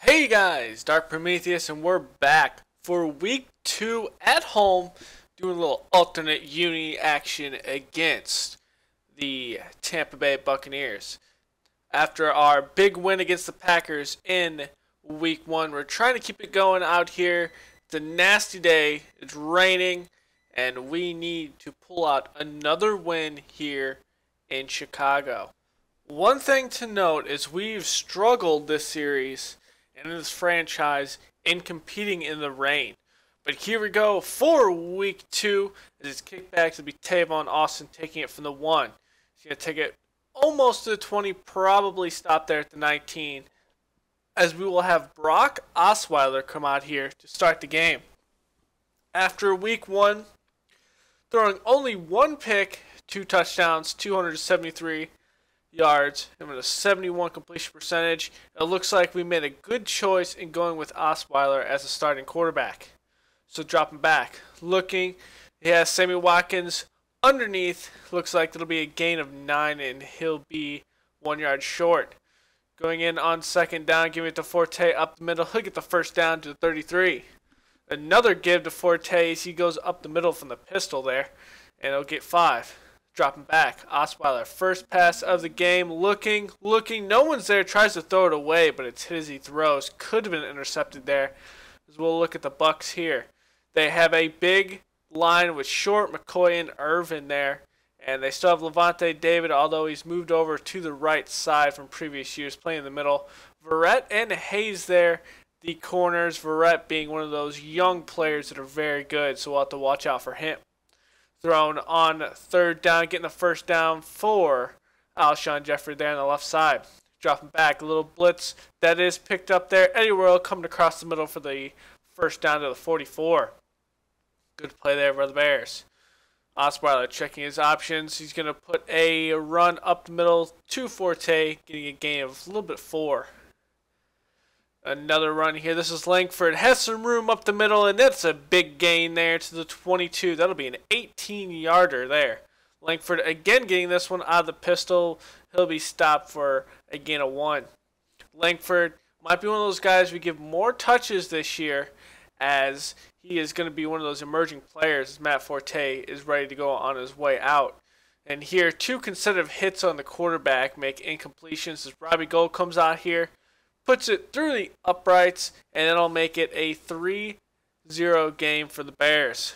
Hey guys, Dark Prometheus, and we're back for week 2 at home, doing a little alternate uni action against the Tampa Bay Buccaneers. After our big win against the Packers in week 1, we're trying to keep it going out here. It's a nasty day, it's raining, and we need to pull out another win here in Chicago. One thing to note is we've struggled this series and in this franchise in competing in the rain. But here we go for week 2. As it's kickback to be Tavon Austin taking it from the 1. He's going to take it almost to the 20, probably stop there at the 19. As we will have Brock Osweiler come out here to start the game. After week 1, throwing only 1 pick, 2 touchdowns, 273 yards, and with a 71 completion percentage, it looks like we made a good choice in going with Osweiler as a starting quarterback. So dropping back, looking, he has Sammy Watkins underneath. Looks like it'll be a gain of 9, and he'll be 1 yard short. Going in on second down, giving it to Forte up the middle. He'll get the first down to the 33. Another give to Forte as he goes up the middle from the pistol there, and he'll get 5. Dropping back, Osweiler, first pass of the game, looking, no one's there, tries to throw it away, but it's hit as he throws. Could have been intercepted there. As we'll look at the Bucs here. They have a big line with Short, McCoy, and Irvin there, and they still have Levante David, although he's moved over to the right side from previous years, playing in the middle. Verrett and Hayes there, the corners, Verrett being one of those young players that are very good, so we'll have to watch out for him. Thrown on third down, getting the first down for Alshon Jeffrey there on the left side. Dropping back, a little blitz that is picked up there. Eddie Royal coming across the middle for the first down to the 44. Good play there for the Bears. Osweiler checking his options. He's going to put a run up the middle to Forte, getting a gain of a little bit 4. Another run here. This is Langford. Has some room up the middle, and that's a big gain there to the 22. That'll be an 18-yarder there. Langford again getting this one out of the pistol. He'll be stopped for a gain of 1. Langford might be one of those guys we give more touches this year, as he is going to be one of those emerging players as Matt Forte is ready to go on his way out. And here, 2 consecutive hits on the quarterback make incompletions as Robbie Gold comes out here, puts it through the uprights, and it'll make it a 3-0 game for the Bears.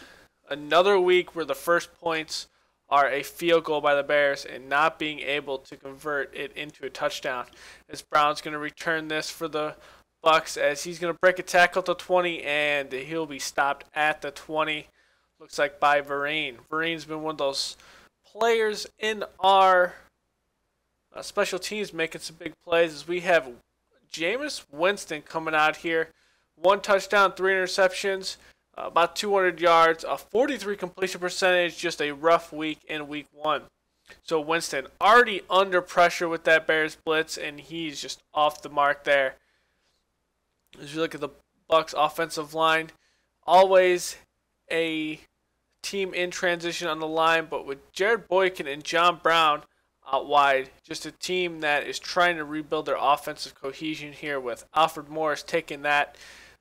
Another week where the first points are a field goal by the Bears and not being able to convert it into a touchdown. As Brown's going to return this for the Bucs, as he's going to break a tackle at the 20, and he'll be stopped at the 20. Looks like by Vereen. Vereen's been one of those players in our special teams making some big plays, as we have Jameis Winston coming out here. 1 touchdown, 3 interceptions, about 200 yards, a 43 completion percentage, just a rough week in week 1. So Winston already under pressure with that Bears blitz, and he's just off the mark there. As you look at the Bucs offensive line, always a team in transition on the line, but with Jared Boykin and John Brown out wide, just a team that is trying to rebuild their offensive cohesion here, with Alfred Morris taking that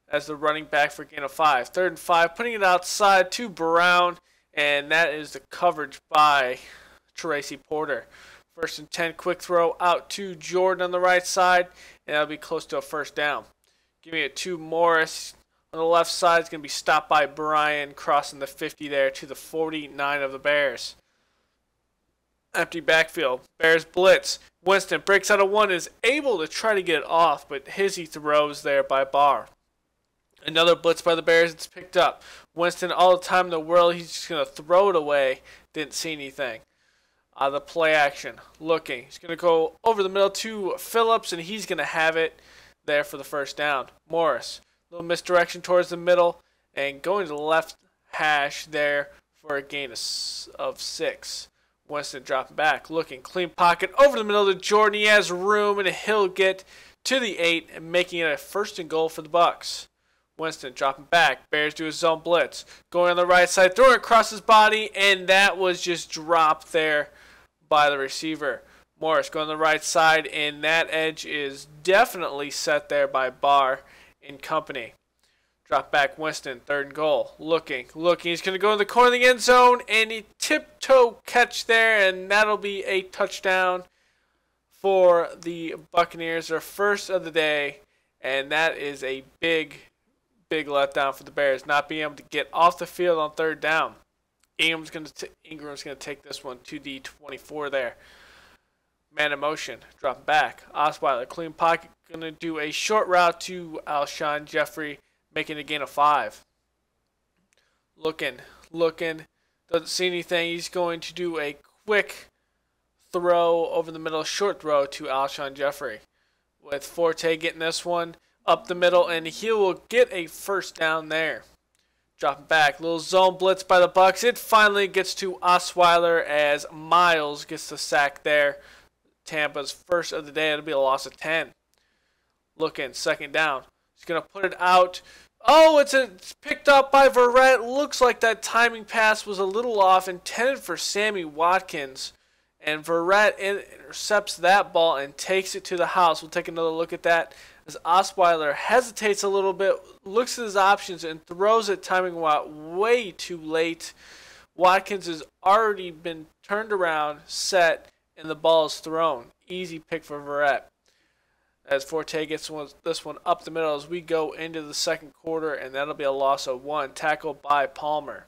as the running back for gain of 5. 3rd and 5, putting it outside to Brown, and that is the coverage by Tracy Porter. 1st and 10, quick throw out to Jordan on the right side, and that'll be close to a first down. Giving it to Morris on the left side. It's going to be stopped by Brian, crossing the 50 there to the 49 of the Bears. Empty backfield. Bears blitz. Winston breaks out of 1, is able to try to get it off, but he throws there by Barr. Another blitz by the Bears. It's picked up. Winston, all the time in the world, he's just going to throw it away. Didn't see anything. The play action. Looking. He's going to go over the middle to Phillips, and he's going to have it there for the first down. Morris. Little misdirection towards the middle, and going to the left hash there for a gain of 6. Winston dropping back, looking, clean pocket, over the middle to Jordan. He has room, and he'll get to the 8, and making it a 1st and goal for the Bucs. Winston dropping back. Bears do his zone blitz. Going on the right side, throwing across his body, and that was just dropped there by the receiver. Morris going to the right side, and that edge is definitely set there by Barr and company. Drop back Winston, 3rd and goal. Looking. He's going to go in the corner of the end zone, and he tiptoe catch there, and that'll be a touchdown for the Buccaneers, their first of the day, and that is a big letdown for the Bears, not being able to get off the field on 3rd down. Ingram's going to take this one to the 24 there. Man in motion, dropping back. Osweiler, clean pocket, going to do a short route to Alshon Jeffrey, making a gain of 5. Looking, doesn't see anything. He's going to do a quick throw over the middle, short throw to Alshon Jeffrey. With Forte getting this one up the middle, and he will get a first down there. Dropping back, little zone blitz by the Bucs. It finally gets to Osweiler as Miles gets the sack there. Tampa's first of the day. It'll be a loss of 10. Looking, 2nd down. He's going to put it out. Oh, it's picked up by Verrett. Looks like that timing pass was a little off, intended for Sammy Watkins. And Verrett intercepts that ball and takes it to the house. We'll take another look at that as Osweiler hesitates a little bit, looks at his options, and throws it timing way too late. Watkins has already been turned around, set, and the ball is thrown. Easy pick for Verrett. As Forte gets this one up the middle as we go into the 2nd quarter, and that'll be a loss of 1. Tackled by Palmer.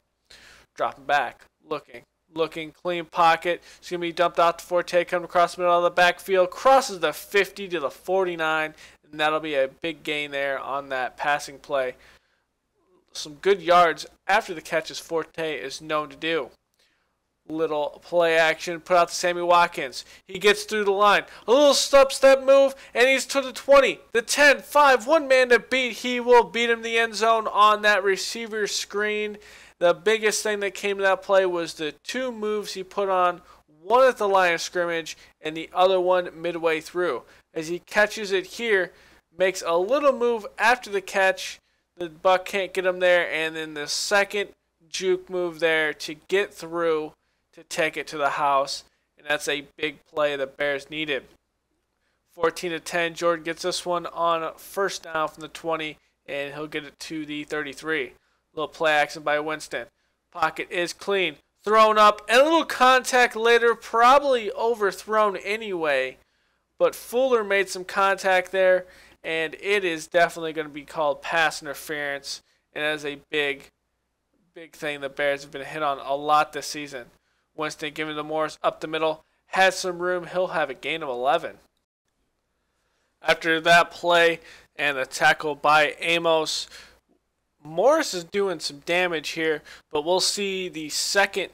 Dropping back, looking, clean pocket. It's going to be dumped out to Forte, coming across the middle of the backfield, crosses the 50 to the 49, and that'll be a big gain there on that passing play. Some good yards after the catch, as Forte is known to do. Little play action, put out to Sammy Watkins. He gets through the line. A little step move, and he's to the 20, the 10, 5, one man to beat. He will beat him in the end zone on that receiver screen. The biggest thing that came to that play was the 2 moves he put on, one at the line of scrimmage and the other one midway through. As he catches it here, makes a little move after the catch. The Buck can't get him there, and then the second juke move there to get through to take it to the house, and that's a big play the Bears needed. 14-10, Jordan gets this one on 1st down from the 20, and he'll get it to the 33. Little play action by Winston. Pocket is clean, thrown up, and a little contact later, probably overthrown anyway, but Fuller made some contact there, and it is definitely going to be called pass interference, and that is a big thing the Bears have been hit on a lot this season. Winston giving to Morris up the middle, has some room. He'll have a gain of 11. After that play and the tackle by Amos, Morris is doing some damage here, but we'll see the second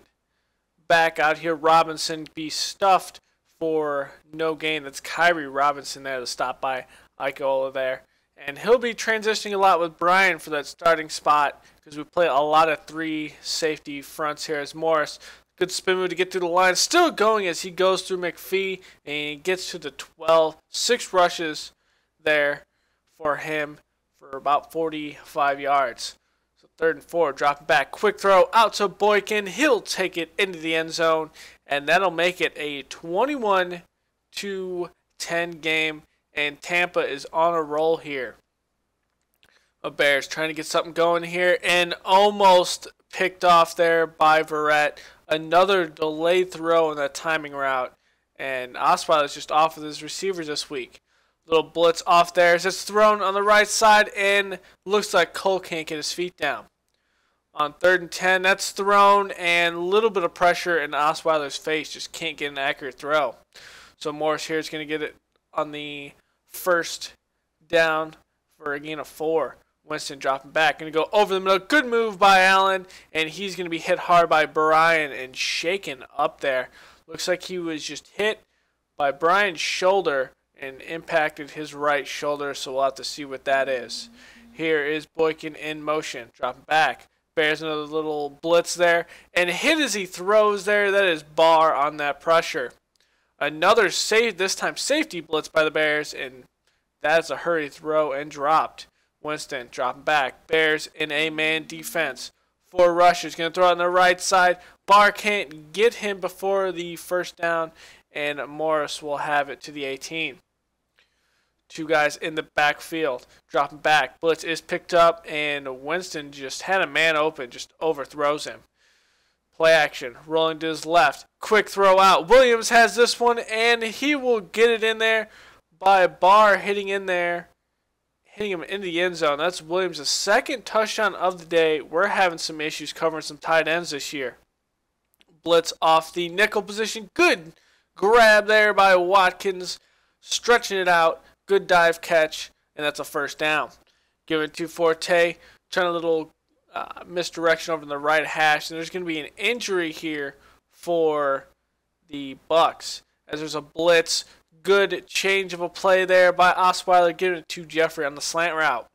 back out here, Robinson, be stuffed for no gain. That's Kyrie Robinson there to stop by Ikeola there. And he'll be transitioning a lot with Brian for that starting spot because we play a lot of 3 safety fronts here as Morris. Good spin move to get through the line. Still going as he goes through McPhee, and he gets to the 12. 6 rushes there for him for about 45 yards. So 3rd and 4, dropping back. Quick throw out to Boykin. He'll take it into the end zone, and that'll make it a 21-10 game, and Tampa is on a roll here. The Bears trying to get something going here, and almost picked off there by Verrett. Another delayed throw in that timing route. And Osweiler is just off with his receivers this week. Little blitz off there. It's thrown on the right side, and looks like Cole can't get his feet down. On 3rd and 10, that's thrown, and a little bit of pressure in Osweiler's face. Just can't get an accurate throw. So Morris here is going to get it on the 1st down for a gain of 4. Winston dropping back. Going to go over the middle. Good move by Allen. And he's going to be hit hard by Brian and shaken up there. Looks like he was just hit by Brian's shoulder and impacted his right shoulder. So we'll have to see what that is. Here is Boykin in motion. Dropping back. Bears another little blitz there. And hit as he throws there. That is Barr on that pressure. Another this time safety blitz by the Bears. And that's a hurry throw and dropped. Winston dropping back. Bears in a man defense. 4 rushes. Going to throw it on the right side. Barr can't get him before the 1st down. and Morris will have it to the 18. Two guys in the backfield, dropping back. Blitz is picked up, and Winston just had a man open, just overthrows him. Play action, rolling to his left. Quick throw out. Williams has this one, and he will get it in there by Barr hitting in there, hitting him in the end zone. That's Williams' second touchdown of the day. We're having some issues covering some tight ends this year. Blitz off the nickel position. Good grab there by Watkins, stretching it out. Good dive catch, and that's a first down. Give it to Forte, trying a little misdirection over in the right hash, and there's going to be an injury here for the Bucs as there's a blitz. Good change of a play there by Osweiler, giving it to Jeffrey on the slant route.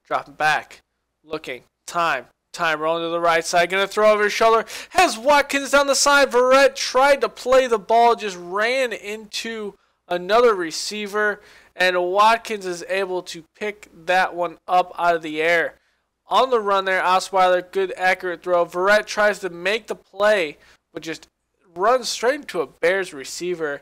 Dropping back, looking, time rolling to the right side, going to throw over his shoulder. Has Watkins down the side. Verrett tried to play the ball, just ran into another receiver, and Watkins is able to pick that one up out of the air. On the run there, Osweiler, good accurate throw. Verrett tries to make the play, but just runs straight into a Bears receiver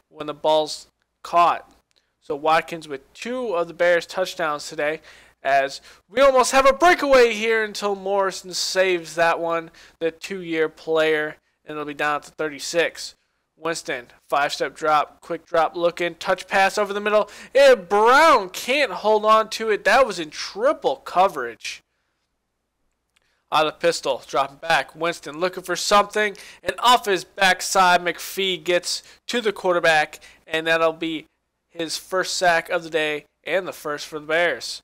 when the ball's caught. So Watkins with 2 of the Bears touchdowns today, as we almost have a breakaway here until Morrison saves that one, the 2-year player, and it'll be down to 36. Winston, 5-step drop, quick drop, looking, touch pass over the middle, and Brown can't hold on to it. That was in triple coverage. Out of the pistol, dropping back, Winston looking for something, and off his backside, McPhee gets to the quarterback, and that'll be his first sack of the day and the first for the Bears.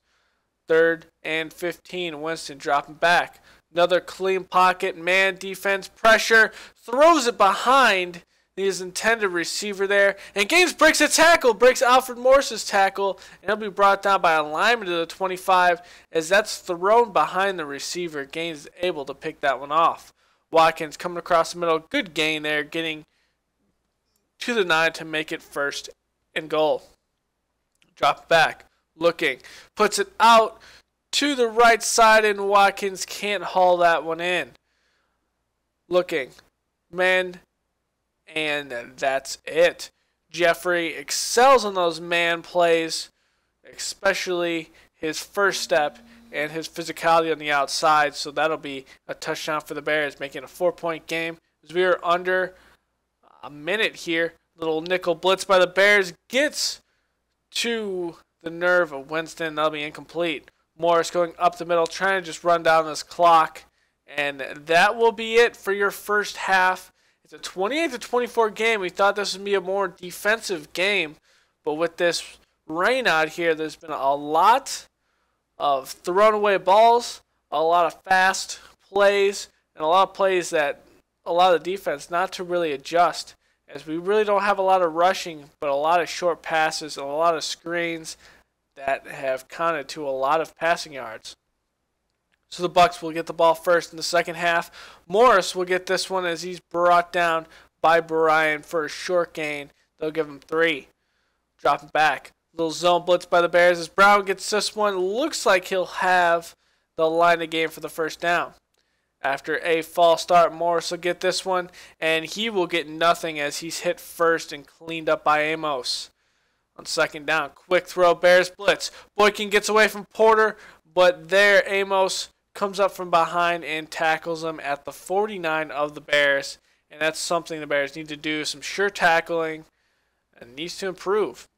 3rd and 15, Winston dropping back. Another clean pocket, man defense, pressure, throws it behind his intended receiver there, and Gaines breaks a tackle, breaks Alfred Morris's tackle, and he'll be brought down by a lineman to the 25 as that's thrown behind the receiver. Gaines is able to pick that one off. Watkins coming across the middle, good gain there, getting to the 9 to make it 1st and goal. Drop back, looking, puts it out to the right side, and Watkins can't haul that one in. Looking, man, and that's it. Jeffrey excels on those man plays, especially his first step and his physicality on the outside. So that'll be a touchdown for the Bears, making a 4-point game. As we are under a minute here, little nickel blitz by the Bears gets to the nerve of Winston. That'll be incomplete. Morris going up the middle, trying to just run down this clock. And that will be it for your first half. It's a 28-24 game. We thought this would be a more defensive game, but with this rain out here, there's been a lot of thrown away balls, a lot of fast plays, and a lot of plays that a lot of the defense not to really adjust, as we really don't have a lot of rushing, but a lot of short passes and a lot of screens that have counted to a lot of passing yards. So the Bucs will get the ball first in the second half. Morris will get this one as he's brought down by Brian for a short gain. They'll give him 3. Dropping back. Little zone blitz by the Bears as Brown gets this one. Looks like he'll have the line of game for the first down. After a false start, Morris will get this one, and he will get nothing as he's hit first and cleaned up by Amos. On second down, quick throw, Bears blitz. Boykin gets away from Porter, but there Amos comes up from behind and tackles him at the 49 of the Bears. And that's something the Bears need to do, some sure tackling, and needs to improve.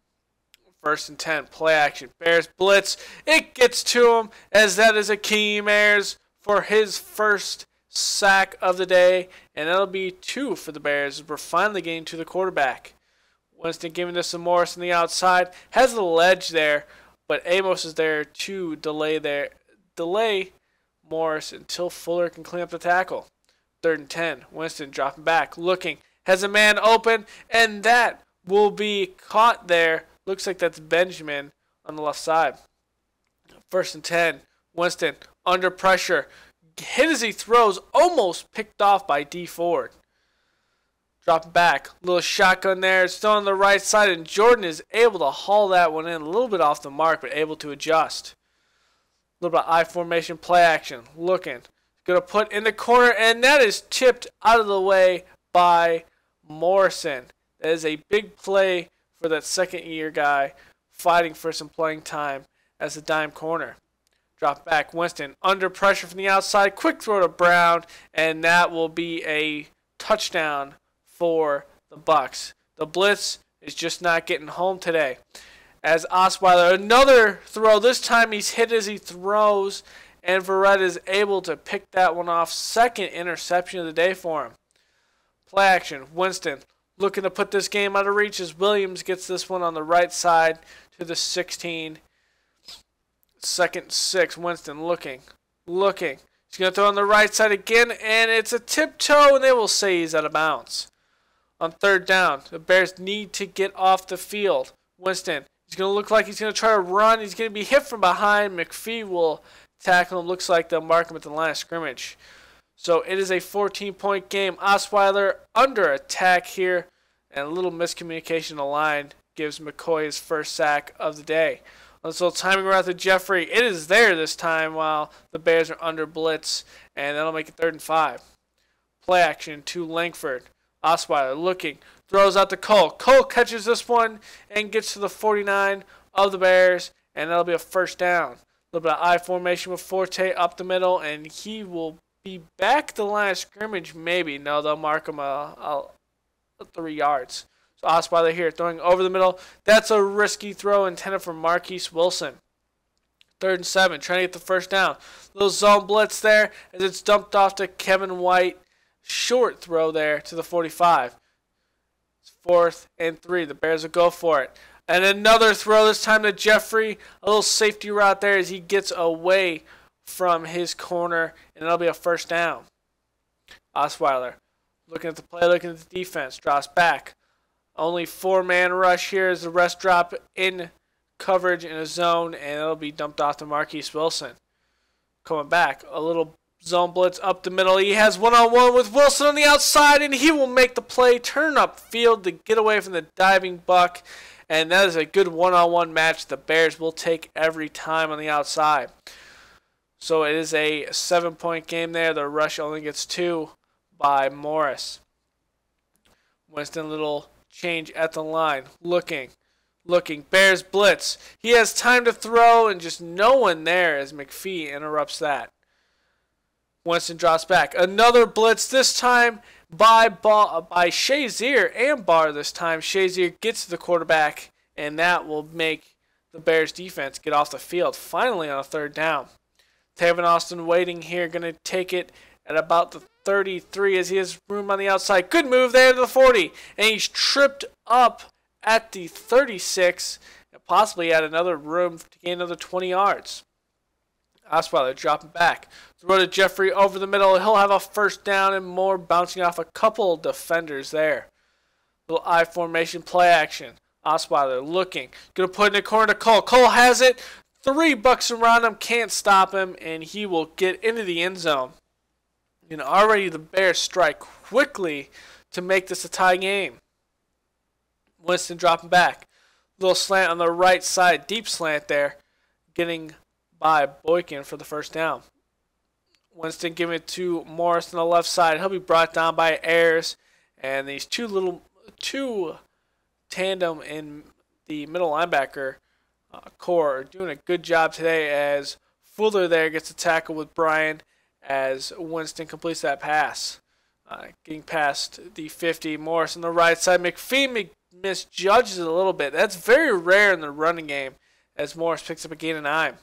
1st and 10, play action. Bears blitz. It gets to him as that is Akeem Ayers for his first sack of the day. And that'll be 2 for the Bears as we're finally getting to the quarterback. Winston giving this to Morris on the outside. Has a ledge there, but Amos is there to delay Morris until Fuller can clean up the tackle. 3rd and 10. Winston dropping back, looking, has a man open, and that will be caught there. Looks like that's Benjamin on the left side. 1st and 10. Winston under pressure, hit as he throws, almost picked off by D Ford. Dropping back, little shotgun there, still on the right side, and Jordan is able to haul that one in a little bit off the mark, but able to adjust. A little bit of I formation play action. Looking. Going to put in the corner, and that is tipped out of the way by Morrison. That is a big play for that second-year guy fighting for some playing time as a dime corner. Drop back, Winston under pressure from the outside. Quick throw to Brown, and that will be a touchdown for the Bucs. The blitz is just not getting home today. As Osweiler, another throw. This time he's hit as he throws, and Verrett is able to pick that one off. Second interception of the day for him. Play action, Winston looking to put this game out of reach as Williams gets this one on the right side to the 16. Second 6, Winston looking. He's going to throw on the right side again, and it's a tiptoe, and they will say he's out of bounds. On third down, the Bears need to get off the field. Winston, he's going to look like he's going to try to run. He's going to be hit from behind. McPhee will tackle him. Looks like they'll mark him at the line of scrimmage. So it is a 14-point game. Osweiler under attack here, and a little miscommunication in the line gives McCoy his first sack of the day. Let's little timing around to Jeffrey. It is there this time while the Bears are under blitz, and that'll make it 3rd and 5. Play action to Langford. Osweiler looking, throws out to Cole. Cole catches this one and gets to the 49 of the Bears, and that'll be a first down. A little bit of I formation with Forte up the middle, and he will be back to the line of scrimmage maybe. No, they'll mark him a 3 yards. Osweiler here throwing over the middle. That's a risky throw intended for Marquise Wilson. 3rd and 7, trying to get the first down. Little zone blitz there as it's dumped off to Kevin White. Short throw there to the 45. It's 4th and 3. The Bears will go for it. And another throw this time to Jeffrey. A little safety route there as he gets away from his corner, and it'll be a first down. Osweiler looking at the play, looking at the defense. Drops back. Only 4-man rush here as the rest drop in coverage in a zone, and it'll be dumped off to Marquise Wilson. Coming back, a little zone blitz up the middle. He has one-on-one with Wilson on the outside, and he will make the play, turn up field to get away from the diving Buck, and that is a good one-on-one match the Bears will take every time on the outside. So it is a 7-point game there. The rush only gets 2 by Morris. Winston, little change at the line. Looking. Bears blitz. He has time to throw and just no one there as McPhee interrupts that. Winston drops back. Another blitz, this time by Shazier and Barr this time. Shazier gets to the quarterback, and that will make the Bears defense get off the field. Finally on a 3rd down. Tavon Austin waiting here, going to take it at about the 33 as he has room on the outside. Good move there to the 40. And he's tripped up at the 36 and possibly had another room to gain another 20 yards. Osweiler dropping back. Throw to Jeffrey over the middle. He'll have a first down and more, bouncing off a couple defenders there. Little I formation play action. Osweiler looking. Going to put in the corner to Cole. Cole has it. 3 Bucs around him. Can't stop him. And he will get into the end zone. And already the Bears strike quickly to make this a tie game. Winston dropping back. Little slant on the right side. Deep slant there. Getting by Boykin for the first down. Winston giving it to Morris on the left side. He'll be brought down by Ayers. And these two tandem in the middle linebacker core are doing a good job today as Fuller there gets a tackle with Bryan as Winston completes that pass. Getting past the 50. Morris on the right side. McPhee misjudges it a little bit. That's very rare in the running game as Morris picks up a gain of 9.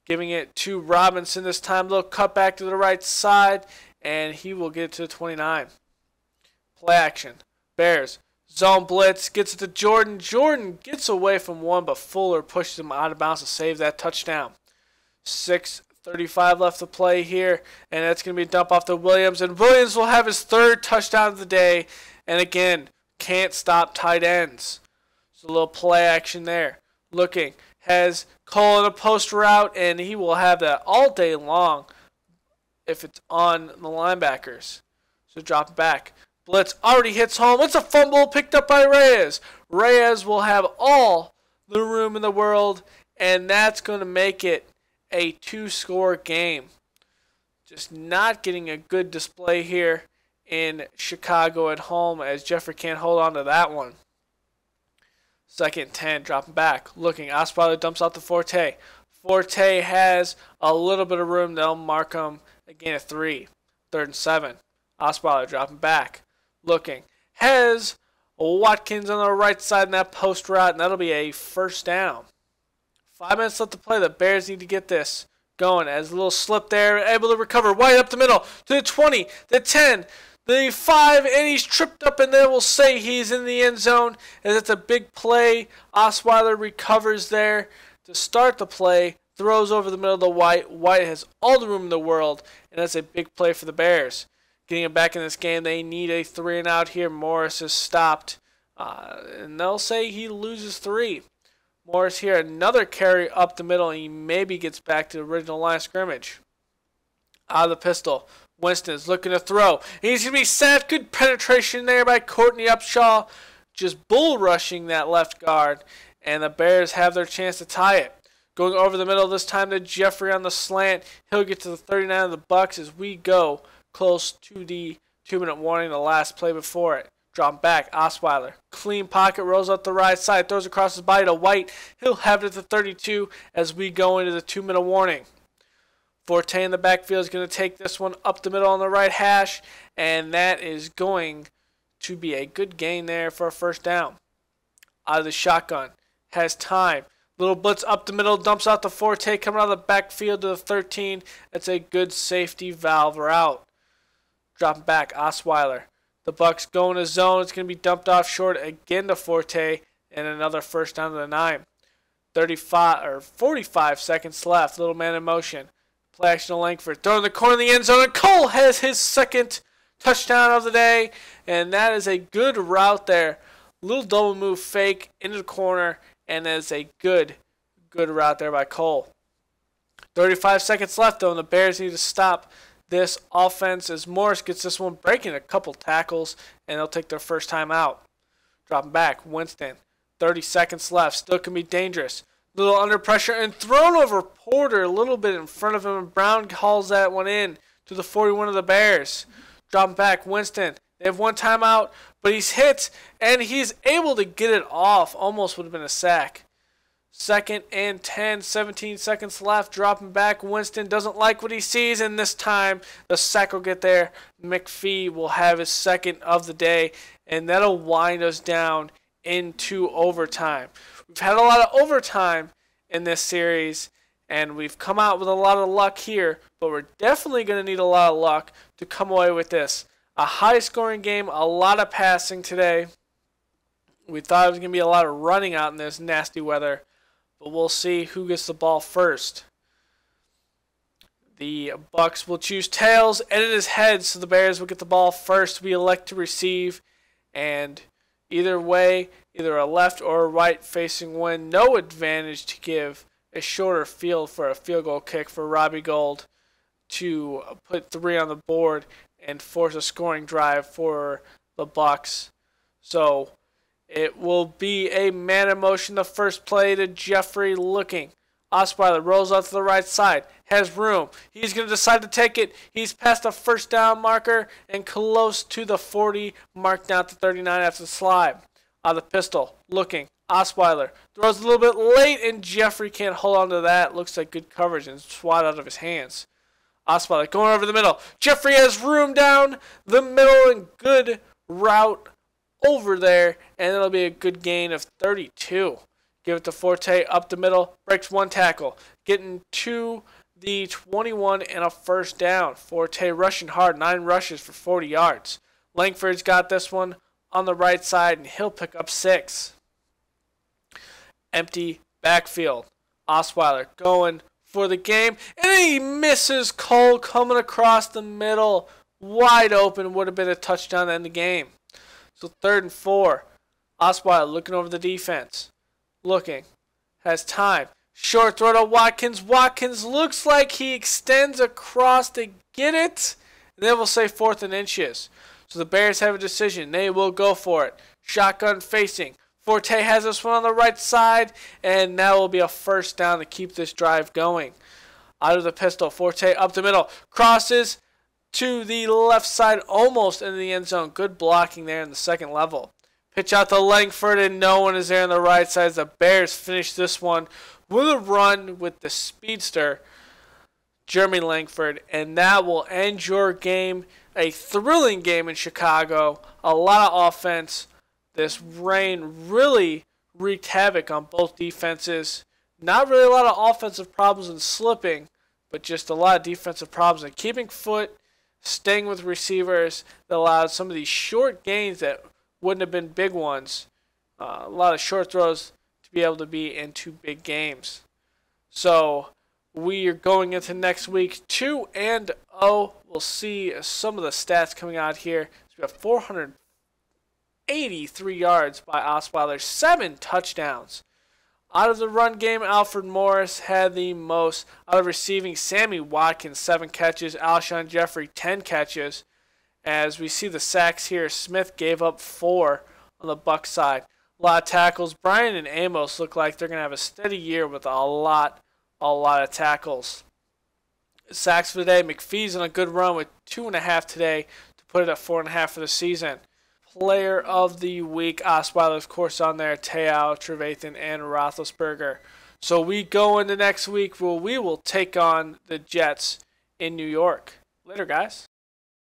Giving it to Robinson this time. Little cut back to the right side, and he will get it to the 29. Play action. Bears. Zone blitz. Gets it to Jordan. Jordan gets away from one, but Fuller pushes him out of bounds to save that touchdown. 6:35 left to play here, and that's going to be a dump off to Williams. And Williams will have his 3rd touchdown of the day. And again, can't stop tight ends. So a little play action there. Looking. Has Cole in a post route, and he will have that all day long if it's on the linebackers. So drop back. Blitz already hits home. It's a fumble picked up by Reyes. Reyes will have all the room in the world, and that's going to make it a 2-score game. Just not getting a good display here in Chicago at home as Jeffrey can't hold on to that one. 2nd and 10, dropping back, looking. Osweiler dumps out to Forte. Forte has a little bit of room. They'll mark him a gain of 3. 3rd and 7. Osweiler dropping back, looking. Has Watkins on the right side in that post route, and that'll be a first down. 5 minutes left to play. The Bears need to get this going. As a little slip there, able to recover. White up the middle to the 20, the 10, the 5, and he's tripped up, and then we'll say he's in the end zone. And it's a big play. Osweiler recovers there to start the play, throws over the middle of the White. White has all the room in the world, and that's a big play for the Bears. Getting him back in this game, they need a 3 and out here. Morris is stopped, and they'll say he loses 3. Morris here, another carry up the middle, and he maybe gets back to the original line of scrimmage. Out of the pistol, Winston is looking to throw. He's going to be sacked. Good penetration there by Courtney Upshaw, just bull rushing that left guard, and the Bears have their chance to tie it. Going over the middle this time to Jeffrey on the slant. He'll get to the 39 of the Bucs as we go close to the 2-minute warning, the last play before it. Drop back, Osweiler. Clean pocket, rolls up the right side, throws across his body to White. He'll have it at the 32 as we go into the 2-minute warning. Forte in the backfield is going to take this one up the middle on the right hash, and that is going to be a good gain there for a first down. Out of the shotgun, has time. Little blitz up the middle, dumps out to Forte, coming out of the backfield to the 13. That's a good safety valve route. Dropping back, Osweiler. The Bucs go in a zone. It's going to be dumped off short again to Forte, and another first down to the 9. 45 seconds left. Little man in motion. Play action to Langford. Throw in the corner of the end zone, and Cole has his 2nd touchdown of the day, and that is a good route there. Little double move fake into the corner, and that is a good route there by Cole. 35 seconds left, though, and the Bears need to stop this offense as Morris gets this one, breaking a couple tackles, and they'll take their first time out. Dropping back, Winston. 30 seconds left. Still can be dangerous. Little under pressure and thrown over Porter a little bit in front of him, and Brown hauls that one in to the 41 of the Bears. Dropping back, Winston. They have one timeout, but he's hit, and he's able to get it off. Almost would have been a sack. 2nd and 10, 17 seconds left. Dropping back, Winston doesn't like what he sees, and this time the sack will get there. McPhee will have his 2nd of the day, and that'll wind us down into overtime. We've had a lot of overtime in this series, and we've come out with a lot of luck here, but we're definitely going to need a lot of luck to come away with this. A high-scoring game, a lot of passing today. We thought it was going to be a lot of running out in this nasty weather, but we'll see who gets the ball first. The Bucs will choose tails, and it is heads, so the Bears will get the ball first. We elect to receive, and either way, either a left or a right facing win, no advantage to give a shorter field for a field goal kick for Robbie Gould to put 3 on the board and force a scoring drive for the Bucs. So it will be a man in motion. The first play to Jeffrey looking. Osweiler rolls out to the right side. Has room. He's going to decide to take it. He's past the first down marker and close to the 40. Marked down to 39 after the slide. Out of the pistol. Looking. Osweiler throws a little bit late, and Jeffrey can't hold on to that. Looks like good coverage and swat out of his hands. Osweiler going over the middle. Jeffrey has room down the middle and good route over there, and it'll be a good gain of 32. Give it to Forte up the middle, breaks one tackle, getting to the 21 and a first down. Forte rushing hard, 9 rushes for 40 yards. Langford's got this one on the right side, and he'll pick up 6. Empty backfield. Osweiler going for the game, and he misses Cole coming across the middle. Wide open, would have been a touchdown to end the game. So 3rd and 4. Osweiler looking over the defense. Looking. Has time. Short throw to Watkins. Watkins looks like he extends across to get it. And then we'll say 4th and inches. So the Bears have a decision. They will go for it. Shotgun facing. Forte has this one on the right side. And that will be a first down to keep this drive going. Out of the pistol. Forte up the middle. Crosses to the left side, almost into the end zone. Good blocking there in the second level. Pitch out to Langford, and no one is there on the right side. The Bears finish this one with a run with the speedster, Jeremy Langford, and that will end your game. A thrilling game in Chicago. A lot of offense. This rain really wreaked havoc on both defenses. Not really a lot of offensive problems in slipping, but just a lot of defensive problems in keeping foot, staying with receivers that allowed some of these short gains that wouldn't have been big ones. A lot of short throws to be able to be into big games. So we are going into next week 2-0. We'll see some of the stats coming out here. So we have 483 yards by Osweiler, 7 touchdowns. Out of the run game, Alfred Morris had the most. Out of receiving, Sammy Watkins, 7 catches. Alshon Jeffrey, 10 catches. As we see the sacks here, Smith gave up 4 on the Bucs side. A lot of tackles. Brian and Amos look like they're going to have a steady year with a lot of tackles. Sacks for the day. McPhee's on a good run with 2.5 today to put it at 4.5 for the season. Player of the week, Osweiler, of course, on there. Te'o, Trevathan, and Roethlisberger. So we go into next week where we will take on the Jets in New York. Later, guys.